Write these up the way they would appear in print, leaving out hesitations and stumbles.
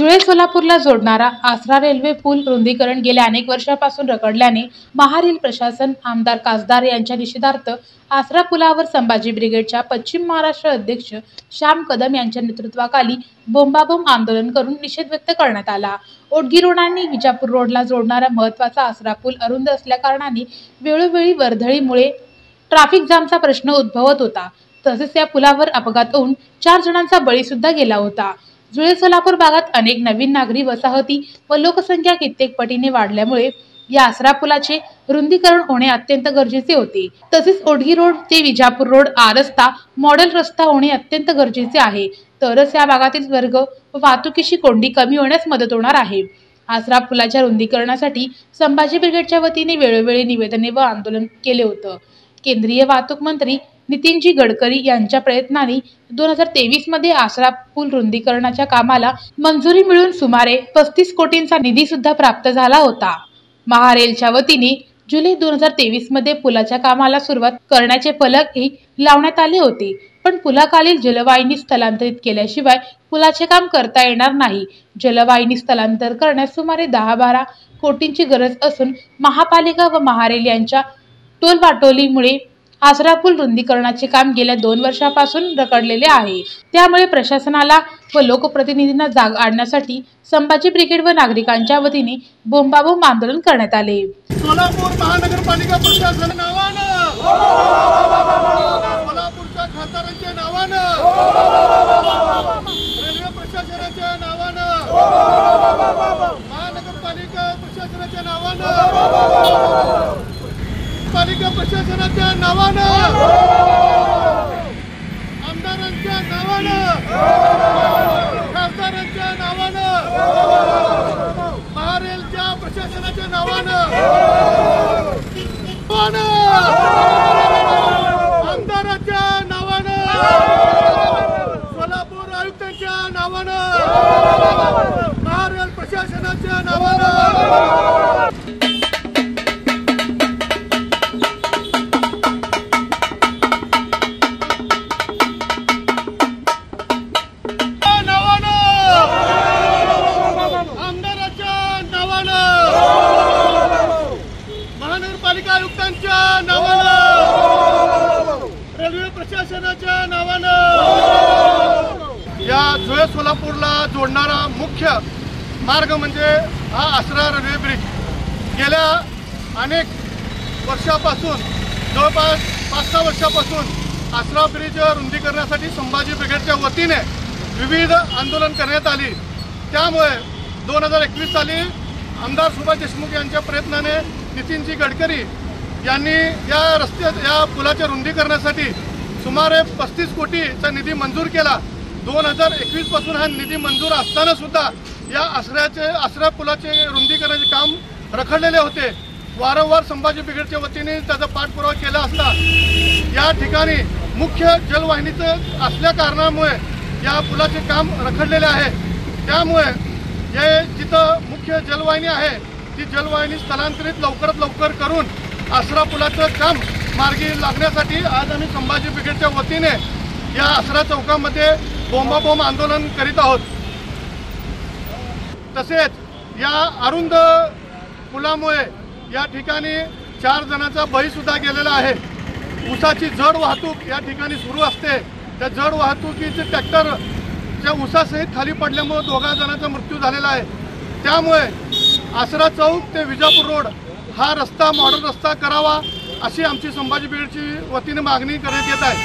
जुळे सोलापूरला जोडणारा आसरा रेल्वे पूल रुंदीकरण गेल्या अनेक वर्षांपासून रखडल्याने महारेल प्रशासन आमदार खासदार यांच्या निषेधार्थ आसरा पुलावर संभाजी ब्रिगेडच्या पश्चिम महाराष्ट्र अध्यक्ष श्याम कदम यांच्या नेतृत्वाखाली बोंबाबोंब आंदोलन करून निषेध व्यक्त करण्यात आला। ओटगी रोड आणि विजापूर रोडला जोडणारा महत्त्वाचा आसरा पूल अरुंद असल्याकारणाने वेळोवेळी वर्दळीमुळे ट्रॅफिक जामचा प्रश्न उद्भवत होता। तसेच या पुलावर अपघात होऊन 4 जणांचा बळी सुद्धा गेला होता। जुळे सोलापूर भागात अनेक नवीन नागरी वसाहती व लोकसंख्या कित्येक पटीने वाढल्यामुळे या आसरा पुलाचे रुंदीकरण होणे अत्यंत गरजेचे होते। तसेच ओटगी रोड ते विजापूर रोड हा रस्ता मॉडेल रस्ता होणे अत्यंत गरजेचे आहे, तरच या भागातील वर्ग व वाहतुकीची कोंडी कमी होण्यास मदत होणार आहे। आसरा पुलाच्या रुंदीकरणासाठी संभाजी ब्रिगेडच्या वतीने वेळोवेळी निवेदने व आंदोलन केले होते। केंद्रीय वाहतूक मंत्री नितीनजी गडकरी यांच्या प्रयत्नांनी 2023 मध्ये आसरा पूल रुंदीकरणाच्या कामाला मंजुरी मिळून सुमारे 35 कोटींचा निधी सुद्धा प्राप्त झाला होता। महारेलच्या वतीने जुलै 2023 मध्ये पुलाच्या कामाला सुरुवात करण्याचे फलकही लावण्यात आले होते, पण पुलाखालील जलवाहिनी स्थलांतरित केल्याशिवाय पुलाचे काम करता येणार नाही। जलवाहिनी स्थलांतर करण्यास सुमारे 10-12 कोटींची गरज असून महापालिका व महारेल यांच्या टोलवाटोलीमुळे आसरा पूल रुंदीकरणाचे काम गेल्या 2 वर्षांपासून रखडलेले आहे। त्यामुळे प्रशासनाला व लोकप्रतिनिधींना जाग आणण्यासाठी संभाजी ब्रिगेड व नागरिकांच्या वतीने बोंबाबोंब आंदोलन करण्यात आले। सोलापूर महानगरपालिका प्रशासन नावानं, सोलापूरच्या खासदारांच्या नावानं, रेल्वे प्रशासनाच्या नावानं, महानगरपालिका प्रशासनाच्या नावानं, पालिका प्रशासनाच्या नावानं, आमदारांच्या नावानं, खासदारांच्या नावानं, महारेलच्या प्रशासनाच्या नावानं, आमदाराच्या नावानं, सोलापूर आयुक्तांच्या नावानं, महारेल प्रशासनाच्या नावानं महानगरपालिका आयुक्तांच्या नावानं, रेल्वे प्रशासनाच्या नावानं या जुळे सोलापूरला जोडणारा मुख्य मार्ग म्हणजे हा आसरा रेल्वे ब्रिज गेल्या अनेक वर्षापासून जवळपास 5-6 वर्षापासून आसरा ब्रिज रुंदीकरणासाठी संभाजी ब्रिगेडच्या वतीने विविध आंदोलन करण्यात आली। त्यामुळे 2021 साली आमदार सुभाष देशमुख यांच्या प्रयत्नाने नितीनजी गडकरी यांनी या पुलाच्या रुंदीकरणासाठी सुमारे 35 कोटीचा निधी मंजूर केला। 2021 पासून हा निधी मंजूर असताना सुद्धा या आसरा पुलाचे रुंदीकरणाचे काम रखडलेले होते। वारंवार संभाजी ब्रिगेडच्या वतीने त्याचा पाठपुरावा केला असता या ठिकाणी मुख्य जलवाहिनीचं असल्या कारणामुळे या पुलाचे काम रखडलेले आहे। त्यामुळे हे जिथं मुख्य जलवाहिनी आहे ती जलवाहिनी स्थलांतरित लवकरात लवकर करून आसरा पुलाचं काम मार्गी लागण्यासाठी आज आम्ही संभाजी ब्रिगेडच्या वतीने या आसरा चौकामध्ये बोंबाबोंब आंदोलन करीत आहोत। तसेच या अरुंद पुलामुळे या ठिकाणी 4 जणांचा बळी सुद्धा गेलेला आहे। ऊसाची जड वाहतूक या ठिकाणी सुरू असते, त्या जड वाहतुकीचे ट्रॅक्टर ज्या ऊसासहित खाली पडल्यामुळे 2 जणांचा मृत्यू झालेला आहे। त्यामुळे आसरा चौक ते विजापूर रोड हा रस्ता मॉडेल रस्ता करावा अशी आमची संभाजी ब्रिगेडची वतीने मागणी करण्यात येत आहे।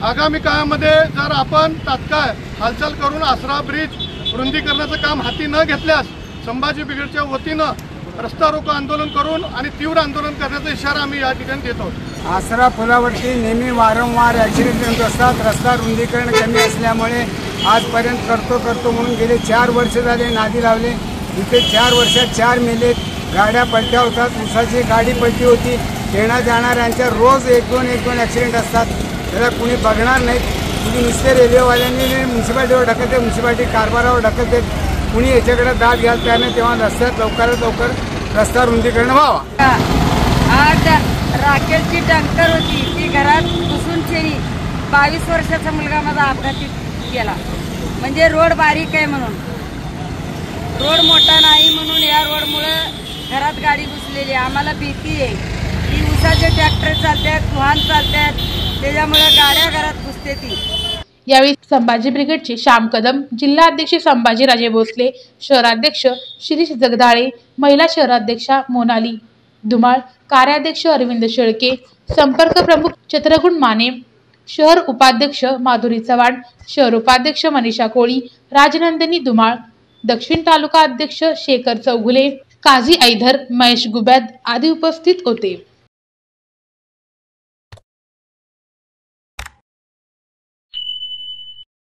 आगामी काळामध्ये जर आपण तात्काळ हालचाल करून आसरा ब्रिज रुंदीकरणाचं काम हाती न घेतल्यास संभाजी ब्रिगेडच्या वतीनं रस्ता रोको आंदोलन करून आणि तीव्र आंदोलन करण्याचा इशारा आम्ही या ठिकाणी देतो। आसरा पुलावरती नेहमी वारंवार ॲक्सिडेंट असतात। रस्ता रुंदीकरण कमी असल्यामुळे आजपर्यंत करतो म्हणून गेले 4 वर्ष झाले नादी लावले। इथे 4 वर्षात 4 मेले, गाड्या पलट्या होतात, ऊसाची गाडी पलटी होती, येण्या जाणाऱ्यांच्या रोज 1-2 ॲक्सिडेंट असतात। त्याला कुणी बघणार नाहीत। कुणी नुसते रेल्वेवाल्यांनी म्युन्सिपाल्टीवर ढकलते, म्युन्सिपाल्टी कारभारावर ढकलते, कुणी याच्याकडे दाद घ्याल त्याने तेव्हा रस्त्यात लवकरात लवकर रस्ता रुंदीकरण व्हावा। आज राखेलची टँकर होती ती घरात घुसून 22 वर्षाचा मुलगा माझा अपघाती गेला, म्हणजे रोड बारीक आहे म्हणून। रोड मोठा नाही म्हणून या रोडमुळे घरात गाडी घुसलेली आहे. आम्हाला भीती आहे की ऊसाचे ट्रॅक्टर चालतात, वाहन चालतात, त्याच्यामुळे गाड्या घरात घुसते ती. यावेळी संभाजी ब्रिगेडचे श्याम कदम, जिल्हाध्यक्ष संभाजीराजे भोसले, शहराध्यक्ष शिरीष जगदाळे, महिला शहराध्यक्षा मोनाली धुमाळ, कार्याध्यक्ष अरविंद शेळके, संपर्क प्रमुख चित्रगुण माने, शहर उपाध्यक्ष माधुरी चव्हाण, शहर उपाध्यक्ष मनीषा कोळी, राजनंदिनी धुमाळ, दक्षिण तालुका अध्यक्ष शेखर चौगुले, काझी ऐधर, महेश गुब्याद आदी उपस्थित होते.